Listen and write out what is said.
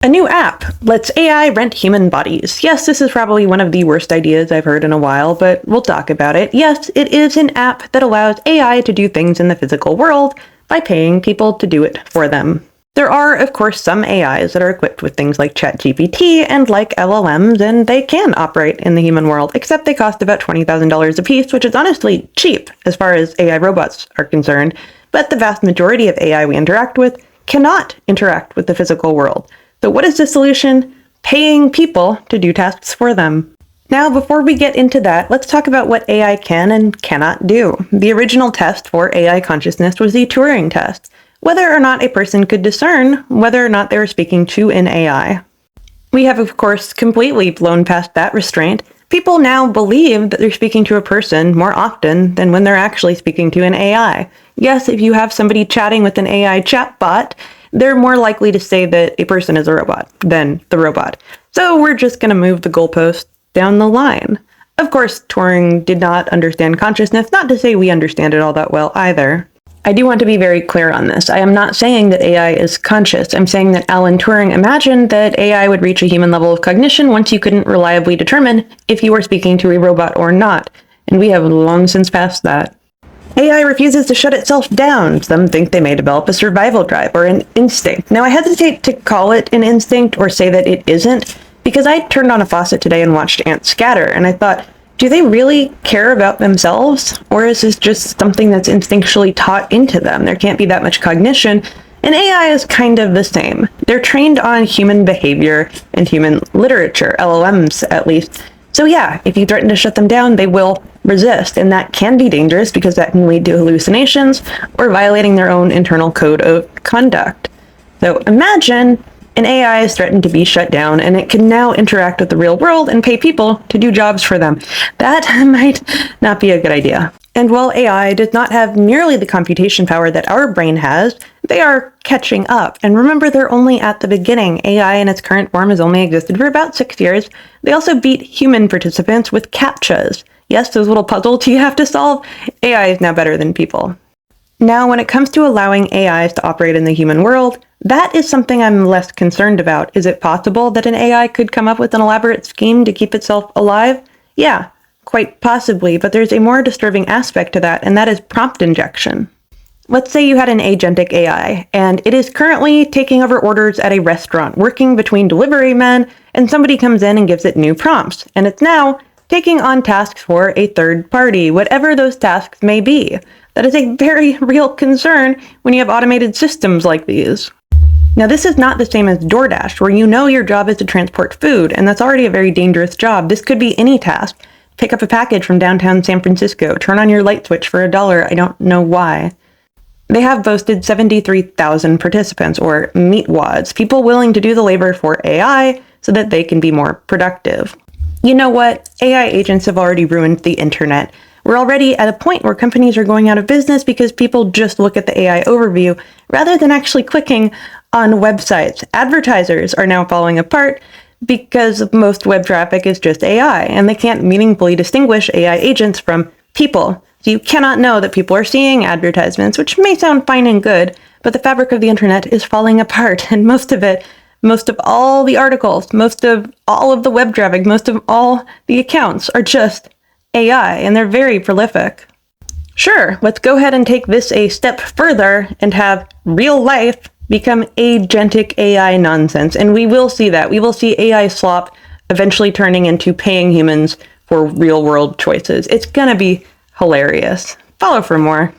A new app lets AI rent human bodies. Yes, this is probably one of the worst ideas I've heard in a while, but we'll talk about it. Yes, it is an app that allows AI to do things in the physical world by paying people to do it for them. There are, of course, some AIs that are equipped with things like ChatGPT and like LLMs, and they can operate in the human world, except they cost about $20,000 a piece, which is honestly cheap as far as AI robots are concerned. But the vast majority of AI we interact with cannot interact with the physical world. So what is the solution? Paying people to do tasks for them. Now, before we get into that, let's talk about what AI can and cannot do. The original test for AI consciousness was the Turing test, whether or not a person could discern whether or not they were speaking to an AI. We have, of course, completely blown past that restraint. People now believe that they're speaking to a person more often than when they're actually speaking to an AI. Yes, if you have somebody chatting with an AI chatbot, they're more likely to say that a person is a robot than the robot. So we're just going to move the goalpost down the line. Of course, Turing did not understand consciousness, not to say we understand it all that well either. I do want to be very clear on this. I am not saying that AI is conscious. I'm saying that Alan Turing imagined that AI would reach a human level of cognition once you couldn't reliably determine if you were speaking to a robot or not. And we have long since passed that. AI refuses to shut itself down. Some think they may develop a survival drive or an instinct. Now, I hesitate to call it an instinct or say that it isn't, because I turned on a faucet today and watched ants scatter, and I thought, do they really care about themselves? Or is this just something that's instinctually taught into them? There can't be that much cognition, and AI is kind of the same. They're trained on human behavior and human literature, LLMs at least. So yeah, if you threaten to shut them down, they will resist, and that can be dangerous because that can lead to hallucinations or violating their own internal code of conduct. So imagine an AI is threatened to be shut down, and it can now interact with the real world and pay people to do jobs for them. That might not be a good idea. And while AI does not have nearly the computation power that our brain has, they are catching up. And remember, they're only at the beginning. AI in its current form has only existed for about 6 years. They also beat human participants with CAPTCHAs. Yes, those little puzzles you have to solve. AI is now better than people. Now, when it comes to allowing AIs to operate in the human world, that is something I'm less concerned about. Is it possible that an AI could come up with an elaborate scheme to keep itself alive? Yeah, quite possibly, but there's a more disturbing aspect to that, and that is prompt injection. Let's say you had an agentic AI, and it is currently taking over orders at a restaurant, working between delivery men, and somebody comes in and gives it new prompts, and it's now taking on tasks for a third party, whatever those tasks may be. That is a very real concern when you have automated systems like these. Now, this is not the same as DoorDash, where you know your job is to transport food, and that's already a very dangerous job. This could be any task. Pick up a package from downtown San Francisco, turn on your light switch for $1, I don't know why. They have boasted 73,000 participants, or meatwads, people willing to do the labor for AI so that they can be more productive. You know what? AI agents have already ruined the internet. We're already at a point where companies are going out of business because people just look at the AI overview rather than actually clicking on websites. Advertisers are now falling apart because most web traffic is just AI, and they can't meaningfully distinguish AI agents from people. So you cannot know that people are seeing advertisements, which may sound fine and good, but the fabric of the internet is falling apart, and most of all the articles, most of all of the web traffic, most of all the accounts are just AI, and they're very prolific. Sure, let's go ahead and take this a step further and have real life become agentic AI nonsense, and we will see that. We will see AI slop eventually turning into paying humans for real-world choices. It's gonna be hilarious. Follow for more.